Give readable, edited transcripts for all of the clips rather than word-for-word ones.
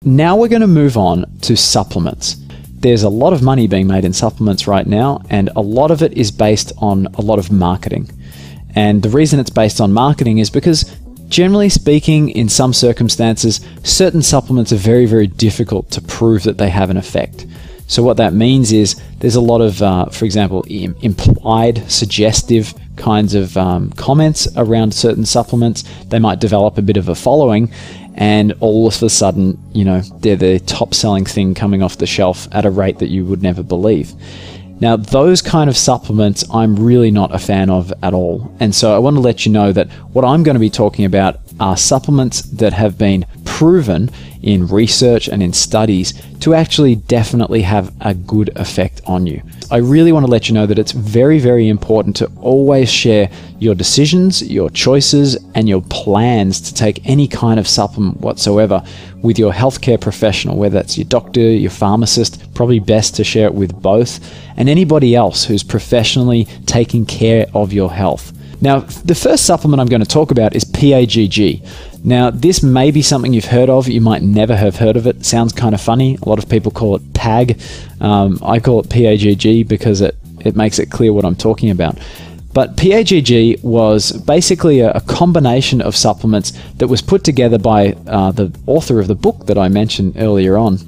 now we're going to move on to supplements. There's a lot of money being made in supplements right now, and a lot of it is based on a lot of marketing. And the reason it's based on marketing is because, generally speaking, in some circumstances, certain supplements are very, very difficult to prove that they have an effect. So what that means is there's a lot of, for example, implied, suggestive kinds of comments around certain supplements. They might develop a bit of a following, and all of a sudden, you know, they're the top selling thing coming off the shelf at a rate that you would never believe. Now, those kind of supplements I'm really not a fan of at all. And so I want to let you know that what I'm going to be talking about are supplements that have been proven in research and in studies to actually definitely have a good effect on you. I really want to let you know that it's very, very important to always share your decisions, your choices, and your plans to take any kind of supplement whatsoever with your healthcare professional, whether that's your doctor, your pharmacist, probably best to share it with both, and anybody else who's professionally taking care of your health. Now, the first supplement I'm going to talk about is PAGG. Now, this may be something you've heard of. You might never have heard of it. Sounds kind of funny. A lot of people call it PAG. I call it PAGG because it makes it clear what I'm talking about. But PAGG was basically a combination of supplements that was put together by the author of the book that I mentioned earlier on,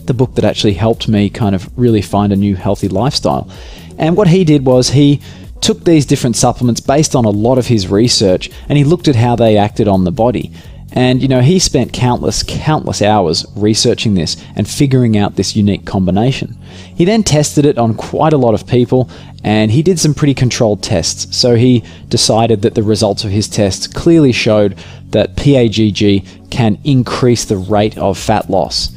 the book that actually helped me kind of really find a new healthy lifestyle. And what he did was he took these different supplements based on a lot of his research, and he looked at how they acted on the body. And, you know, he spent countless hours researching this and figuring out this unique combination. He then tested it on quite a lot of people, and he did some pretty controlled tests. So he decided that the results of his tests clearly showed that PAGG can increase the rate of fat loss.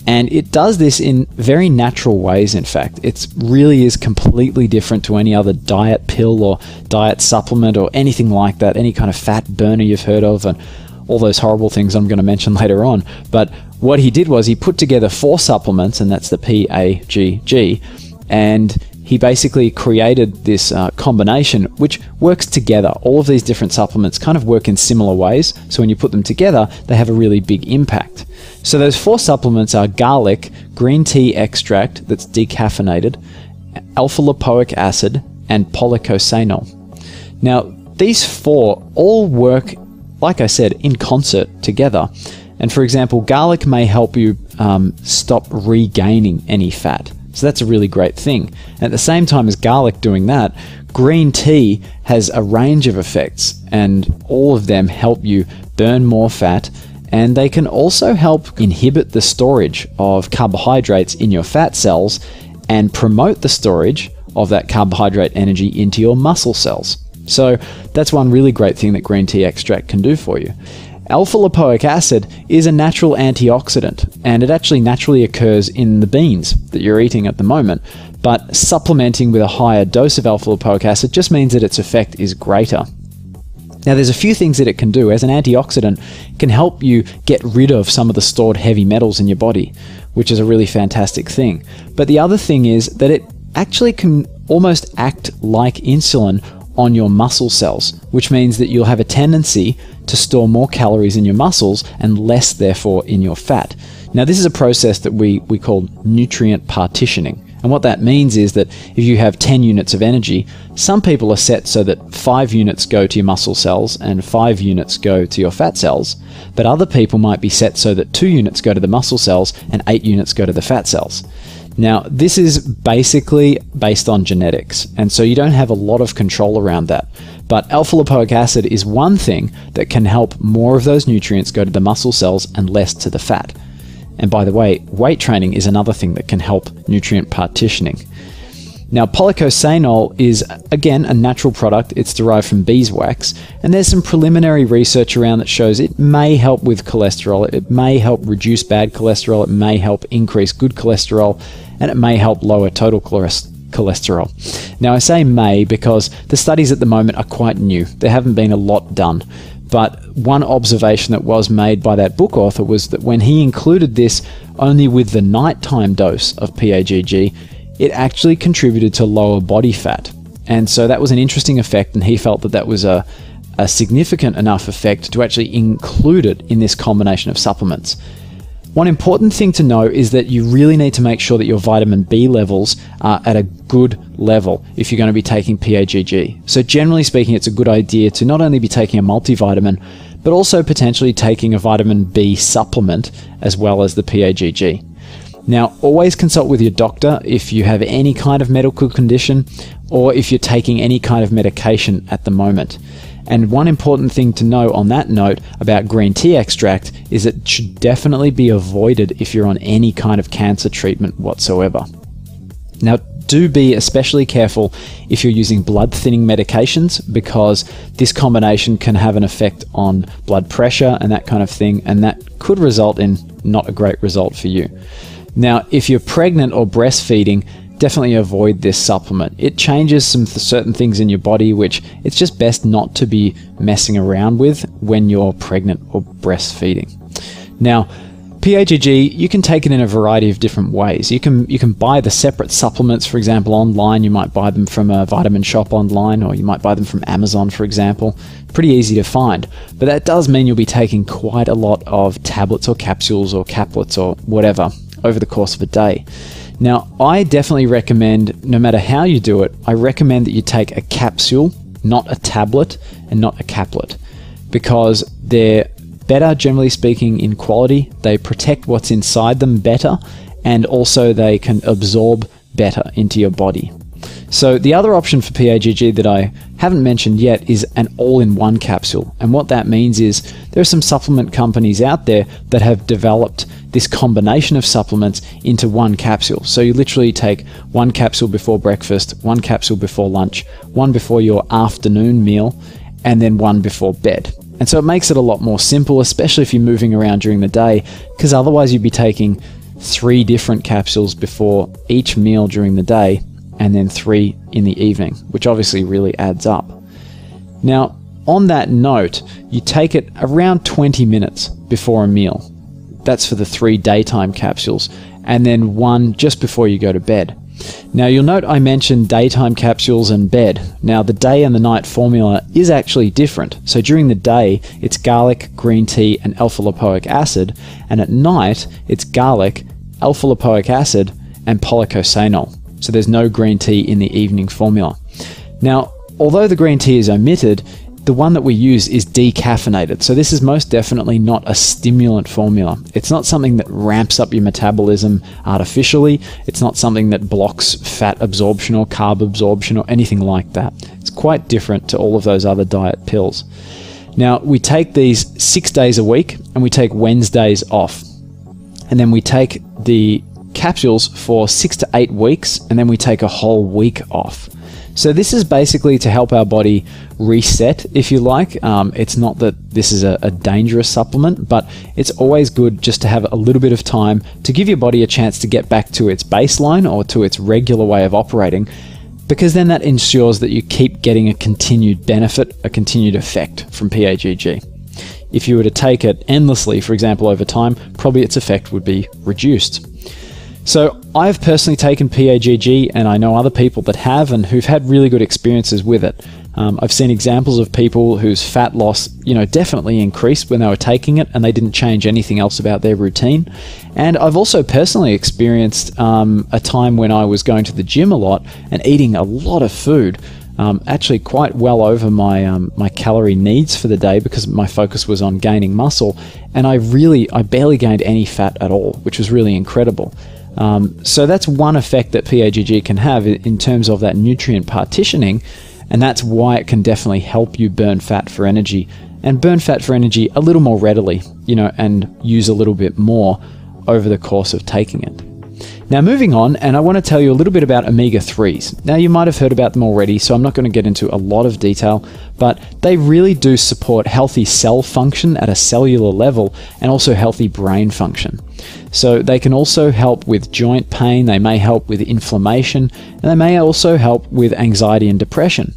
And it does this in very natural ways, in fact. It really is completely different to any other diet pill or diet supplement or anything like that, any kind of fat burner you've heard of, and all those horrible things I'm going to mention later on. But what he did was he put together 4 supplements, and that's the PAGG, and he basically created this combination which works together. All of these different supplements kind of work in similar ways, so when you put them together, they have a really big impact. So those 4 supplements are garlic, green tea extract that's decaffeinated, alpha-lipoic acid, and polycosanol. Now, these 4 all work, like I said, in concert together. And for example, garlic may help you stop regaining any fat. So that's a really great thing. At the same time as garlic doing that, green tea has a range of effects, and all of them help you burn more fat, and they can also help inhibit the storage of carbohydrates in your fat cells and promote the storage of that carbohydrate energy into your muscle cells. So that's one really great thing that green tea extract can do for you. Alpha-lipoic acid is a natural antioxidant, and it actually naturally occurs in the beans that you're eating at the moment, but supplementing with a higher dose of alpha-lipoic acid just means that its effect is greater. Now, there's a few things that it can do. As an antioxidant, it can help you get rid of some of the stored heavy metals in your body, which is a really fantastic thing. But the other thing is that it actually can almost act like insulin on your muscle cells, which means that you'll have a tendency to store more calories in your muscles and less, therefore, in your fat. Now, this is a process that we call nutrient partitioning. And what that means is that if you have 10 units of energy, some people are set so that 5 units go to your muscle cells and 5 units go to your fat cells. But other people might be set so that 2 units go to the muscle cells and 8 units go to the fat cells. Now, this is basically based on genetics, and so you don't have a lot of control around that. But alpha-lipoic acid is one thing that can help more of those nutrients go to the muscle cells and less to the fat. And by the way, weight training is another thing that can help nutrient partitioning. Now, polycosanol is, again, a natural product. It's derived from beeswax, and there's some preliminary research around that shows it may help with cholesterol, it may help reduce bad cholesterol, it may help increase good cholesterol, and it may help lower total cholesterol. Now, I say may because the studies at the moment are quite new. There haven't been a lot done. But one observation that was made by that book author was that when he included this only with the nighttime dose of PAGG, it actually contributed to lower body fat. And so that was an interesting effect, and he felt that that was a significant enough effect to actually include it in this combination of supplements. One important thing to know is that you really need to make sure that your vitamin B levels are at a good level if you're going to be taking PAGG. So generally speaking, it's a good idea to not only be taking a multivitamin, but also potentially taking a vitamin B supplement as well as the PAGG. Now, always consult with your doctor if you have any kind of medical condition or if you're taking any kind of medication at the moment. And one important thing to know on that note about green tea extract is it should definitely be avoided if you're on any kind of cancer treatment whatsoever. Now, do be especially careful if you're using blood thinning medications, because this combination can have an effect on blood pressure and that kind of thing, and that could result in not a great result for you. Now, if you're pregnant or breastfeeding, definitely avoid this supplement. It changes some certain things in your body, which it's just best not to be messing around with when you're pregnant or breastfeeding. Now, PAGG, you can take it in a variety of different ways. You can buy the separate supplements, for example, online. You might buy them from a vitamin shop online, or you might buy them from Amazon, for example. Pretty easy to find. But that does mean you'll be taking quite a lot of tablets or capsules or caplets or whatever over the course of a day. Now, I definitely recommend, no matter how you do it, I recommend that you take a capsule, not a tablet, and not a caplet, because they're better, generally speaking, in quality. They protect what's inside them better, and also they can absorb better into your body. So the other option for PAGG that I haven't mentioned yet is an all-in-one capsule. And what that means is there are some supplement companies out there that have developed this combination of supplements into one capsule. So you literally take one capsule before breakfast, one capsule before lunch, one before your afternoon meal, and then one before bed. And so it makes it a lot more simple, especially if you're moving around during the day, because otherwise you'd be taking 3 different capsules before each meal during the day, and then 3 in the evening, which obviously really adds up. Now, on that note, you take it around 20 minutes before a meal. That's for the 3 daytime capsules, and then 1 just before you go to bed. Now, you'll note I mentioned daytime capsules and bed. Now, the day and the night formula is actually different. So during the day, it's garlic, green tea, and alpha-lipoic acid, and at night, it's garlic, alpha-lipoic acid, and polycosanol. So there's no green tea in the evening formula. Now, although the green tea is omitted, the one that we use is decaffeinated. So this is most definitely not a stimulant formula. It's not something that ramps up your metabolism artificially. It's not something that blocks fat absorption or carb absorption or anything like that. It's quite different to all of those other diet pills. Now, we take these 6 days a week, and we take Wednesdays off. And then we take the capsules for 6 to 8 weeks, and then we take a whole week off. So this is basically to help our body reset, if you like. It's not that this is a dangerous supplement, but it's always good just to have a little bit of time to give your body a chance to get back to its baseline or to its regular way of operating, because then that ensures that you keep getting a continued benefit, a continued effect from PAGG. If you were to take it endlessly, for example, over time, probably its effect would be reduced. So I've personally taken PAGG, and I know other people that have and who've had really good experiences with it. I've seen examples of people whose fat loss, definitely increased when they were taking it, and they didn't change anything else about their routine. And I've also personally experienced a time when I was going to the gym a lot and eating a lot of food, actually quite well over my calorie needs for the day, because my focus was on gaining muscle, and I barely gained any fat at all, which was really incredible. So that's one effect that PAGG can have in terms of that nutrient partitioning, and that's why it can definitely help you burn fat for energy, and burn fat for energy a little more readily, and use a little bit more over the course of taking it. Now, moving on, and I want to tell you a little bit about omega-3s. Now, you might have heard about them already, so I'm not going to get into a lot of detail, but they really do support healthy cell function at a cellular level, and also healthy brain function. So they can also help with joint pain, they may help with inflammation, and they may also help with anxiety and depression.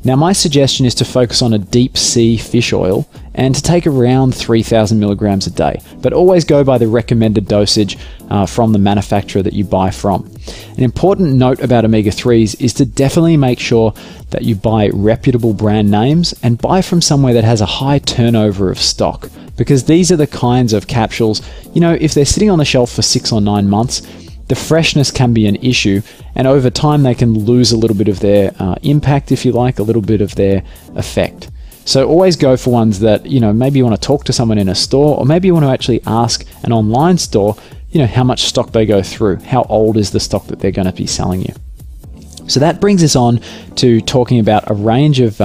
Now, my suggestion is to focus on a deep sea fish oil and to take around 3,000 milligrams a day, but always go by the recommended dosage from the manufacturer that you buy from. An important note about omega-3s is to definitely make sure that you buy reputable brand names and buy from somewhere that has a high turnover of stock, because these are the kinds of capsules, you know, if they're sitting on the shelf for 6 or 9 months, the freshness can be an issue, and over time they can lose a little bit of their impact, if you like, a little bit of their effect. So always go for ones that, you know, maybe you want to talk to someone in a store, or maybe you want to actually ask an online store, you know, how much stock they go through, how old is the stock that they're going to be selling you. So that brings us on to talking about a range of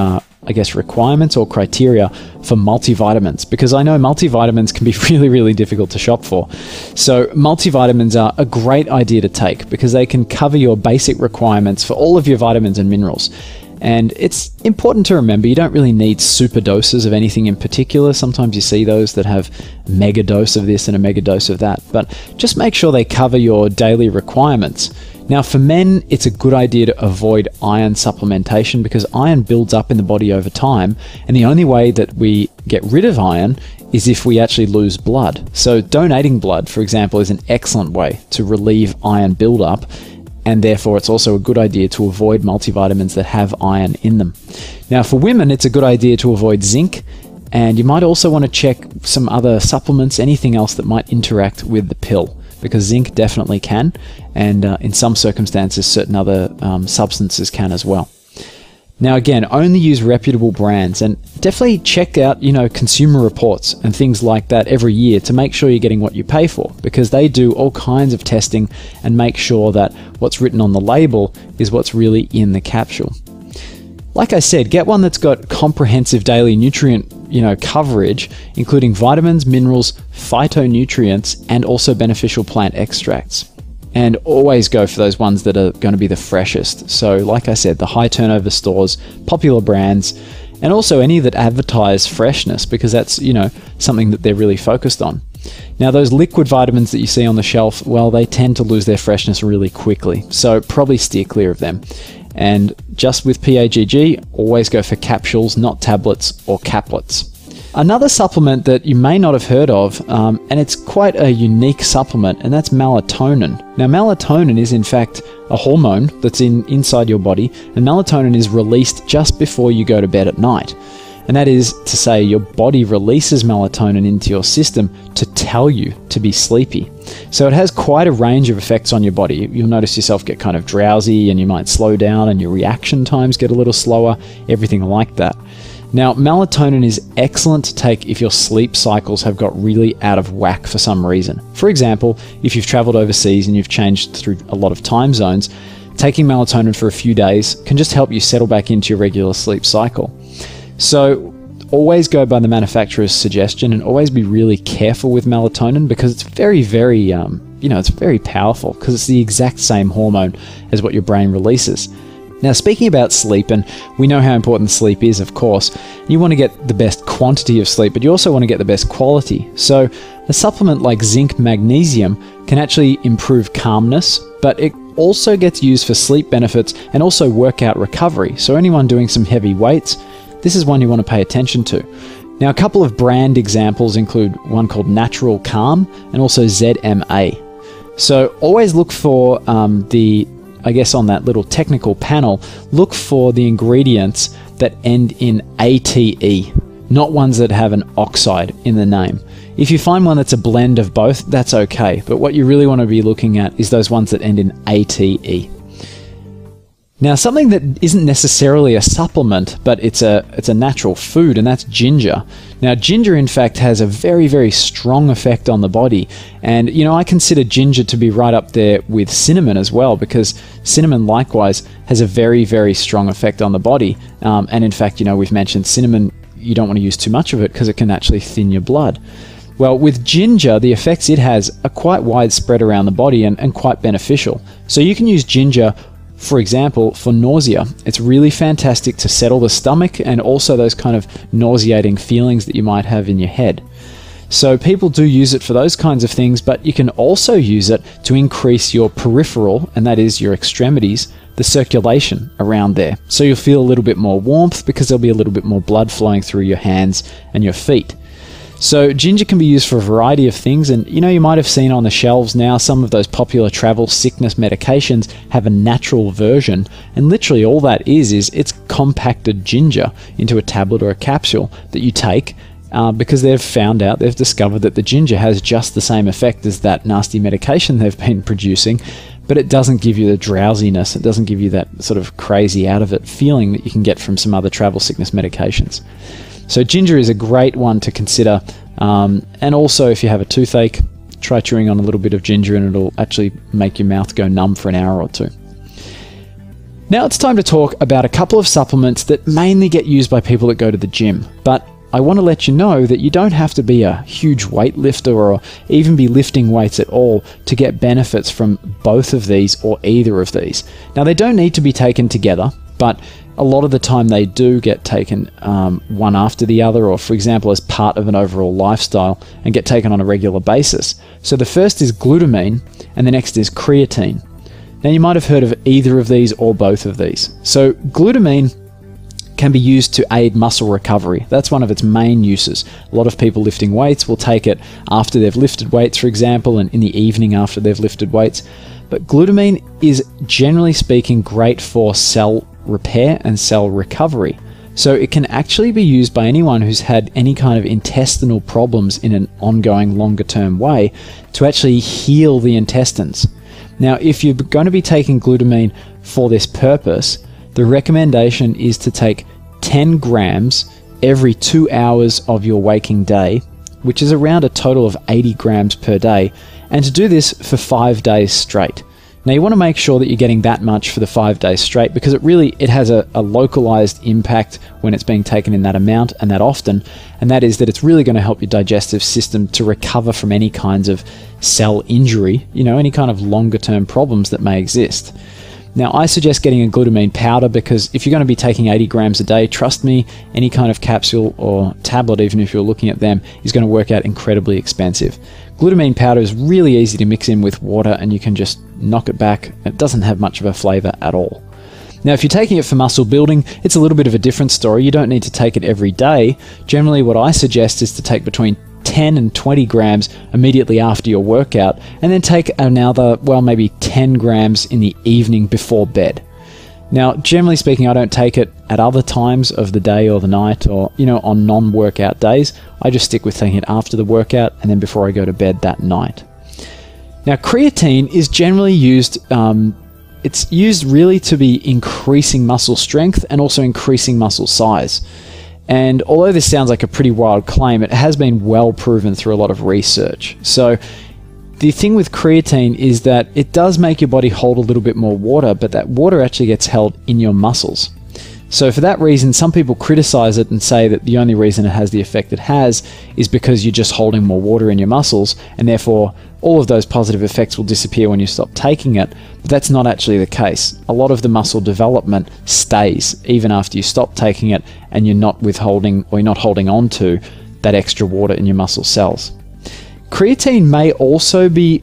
I guess, requirements or criteria for multivitamins, because I know multivitamins can be really, really difficult to shop for. So multivitamins are a great idea to take because they can cover your basic requirements for all of your vitamins and minerals. And it's important to remember you don't really need super doses of anything in particular. Sometimes you see those that have a mega dose of this and a mega dose of that, but just make sure they cover your daily requirements. Now for men, it's a good idea to avoid iron supplementation because iron builds up in the body over time, and the only way that we get rid of iron is if we actually lose blood. So donating blood, for example, is an excellent way to relieve iron buildup, and therefore it's also a good idea to avoid multivitamins that have iron in them. Now for women, it's a good idea to avoid zinc, and you might also want to check some other supplements, anything else that might interact with the pill, because zinc definitely can, and in some circumstances certain other substances can as well. Now again, only use reputable brands, and definitely check out, you know, consumer reports and things like that every year to make sure you're getting what you pay for, because they do all kinds of testing and make sure that what's written on the label is what's really in the capsule. Like I said, get one that's got comprehensive daily nutrient, you know, coverage, including vitamins, minerals, phytonutrients, and also beneficial plant extracts. And always go for those ones that are going to be the freshest. So like I said, the high turnover stores, popular brands, and also any that advertise freshness, because that's, you know, something that they're really focused on. Now those liquid vitamins that you see on the shelf, well, they tend to lose their freshness really quickly. So probably steer clear of them. And just with PAGG, always go for capsules, not tablets or caplets. Another supplement that you may not have heard of, and it's quite a unique supplement, and that's melatonin. Now melatonin is in fact a hormone that's inside your body, and melatonin is released just before you go to bed at night. And that is to say your body releases melatonin into your system to tell you to be sleepy. So it has quite a range of effects on your body. You'll notice yourself get kind of drowsy, and you might slow down, and your reaction times get a little slower, everything like that. Now, melatonin is excellent to take if your sleep cycles have got really out of whack for some reason. For example, if you've traveled overseas and you've changed through a lot of time zones, taking melatonin for a few days can just help you settle back into your regular sleep cycle. So always go by the manufacturer's suggestion, and always be really careful with melatonin because it's very, very, it's very powerful because it's the exact same hormone as what your brain releases. Now, speaking about sleep, and we know how important sleep is, of course, you want to get the best quantity of sleep, but you also want to get the best quality. So a supplement like zinc magnesium can actually improve calmness, but it also gets used for sleep benefits and also workout recovery. So anyone doing some heavy weights, this is one you want to pay attention to. Now, a couple of brand examples include one called Natural Calm and also ZMA. So always look for I guess on that little technical panel, look for the ingredients that end in ATE, not ones that have an oxide in the name. If you find one that's a blend of both, that's okay, but what you really want to be looking at is those ones that end in ATE. Now, something that isn't necessarily a supplement, but it's a natural food, and that's ginger. Now, ginger, in fact, has a very, very strong effect on the body. And, you know, I consider ginger to be right up there with cinnamon as well, because cinnamon, likewise, has a very, very strong effect on the body. And in fact, you know, we've mentioned cinnamon, you don't want to use too much of it because it can actually thin your blood. Well, with ginger, the effects it has are quite widespread around the body and quite beneficial. So you can use ginger, for example, for nausea. It's really fantastic to settle the stomach and also those kind of nauseating feelings that you might have in your head. So people do use it for those kinds of things, but you can also use it to increase your peripheral, and that is your extremities, the circulation around there. So you'll feel a little bit more warmth because there'll be a little bit more blood flowing through your hands and your feet. So ginger can be used for a variety of things, and you know, you might have seen on the shelves now some of those popular travel sickness medications have a natural version, and literally all that is it's compacted ginger into a tablet or a capsule that you take, because they've discovered that the ginger has just the same effect as that nasty medication they've been producing, but it doesn't give you the drowsiness, it doesn't give you that sort of crazy out of it feeling that you can get from some other travel sickness medications. So ginger is a great one to consider, and also if you have a toothache, try chewing on a little bit of ginger and it'll actually make your mouth go numb for an hour or two. Now it's time to talk about a couple of supplements that mainly get used by people that go to the gym, but I want to let you know that you don't have to be a huge weightlifter or even be lifting weights at all to get benefits from both of these or either of these. Now they don't need to be taken together, but a lot of the time they do get taken one after the other, or for example as part of an overall lifestyle, and get taken on a regular basis. So the first is glutamine and the next is creatine. Now you might have heard of either of these or both of these. So glutamine can be used to aid muscle recovery. That's one of its main uses. A lot of people lifting weights will take it after they've lifted weights, for example, and in the evening after they've lifted weights. But glutamine is, generally speaking, great for cell repair and cell recovery. So it can actually be used by anyone who's had any kind of intestinal problems in an ongoing longer term way to actually heal the intestines. Now, if you're going to be taking glutamine for this purpose, the recommendation is to take 10 grams every 2 hours of your waking day, which is around a total of 80 grams per day, and to do this for 5 days straight. Now you want to make sure that you're getting that much for the 5 days straight, because it has a localized impact when it's being taken in that amount and that often, and that is that it's really going to help your digestive system to recover from any kinds of cell injury, any kind of longer term problems that may exist. Now I suggest getting a glutamine powder, because if you're going to be taking 80 grams a day, trust me, any kind of capsule or tablet, even if you're looking at them, is going to work out incredibly expensive. Glutamine powder is really easy to mix in with water and you can just knock it back. It doesn't have much of a flavor at all. Now, if you're taking it for muscle building, it's a little bit of a different story. You don't need to take it every day. Generally, what I suggest is to take between 10 and 20 grams immediately after your workout, and then take another, maybe 10 grams in the evening before bed. Now, generally speaking, I don't take it at other times of the day or the night, or, on non-workout days. I just stick with taking it after the workout and then before I go to bed that night. Now, creatine is generally used, it's used really to be increasing muscle strength and also increasing muscle size. And although this sounds like a pretty wild claim, it has been well proven through a lot of research. So the thing with creatine is that it does make your body hold a little bit more water, but that water actually gets held in your muscles. So for that reason, some people criticize it and say that the only reason it has the effect it has is because you're just holding more water in your muscles, and therefore all of those positive effects will disappear when you stop taking it. But that's not actually the case. A lot of the muscle development stays even after you stop taking it, and you're not withholding, or you're not holding on to that extra water in your muscle cells. Creatine may also be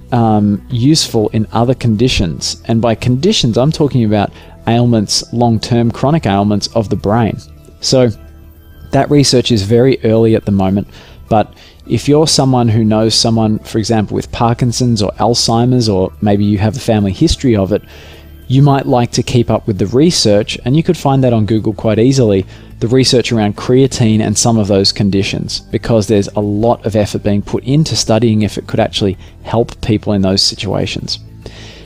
useful in other conditions, and by conditions I'm talking about ailments, long-term chronic ailments of the brain. So that research is very early at the moment, but if you're someone who knows someone, for example, with Parkinson's or Alzheimer's, or maybe you have a family history of it, you might like to keep up with the research, and you could find that on Google quite easily, the research around creatine and some of those conditions, because there's a lot of effort being put into studying if it could actually help people in those situations.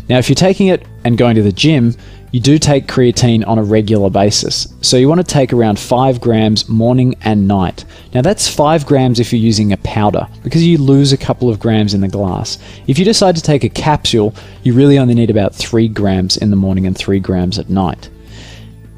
Now, if you're taking it and going to the gym, you do take creatine on a regular basis. So you want to take around 5 grams morning and night. Now that's 5 grams if you're using a powder, because you lose a couple of grams in the glass. If you decide to take a capsule, you really only need about 3 grams in the morning and 3 grams at night.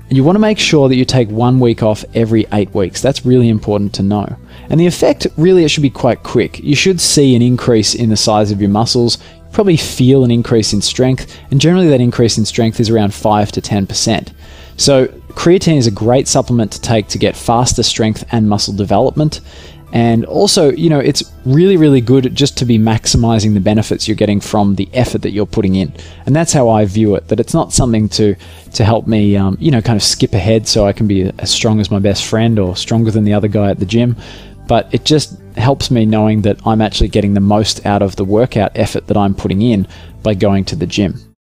And you want to make sure that you take 1 week off every 8 weeks. That's really important to know. And the effect, really, it should be quite quick. You should see an increase in the size of your muscles, probably feel an increase in strength, and generally that increase in strength is around 5 to 10%. So creatine is a great supplement to take to get faster strength and muscle development. And also, it's really, really good just to be maximizing the benefits you're getting from the effort that you're putting in. And that's how I view it, that it's not something to help me, kind of skip ahead so I can be as strong as my best friend or stronger than the other guy at the gym. But it just helps me knowing that I'm actually getting the most out of the workout effort that I'm putting in by going to the gym.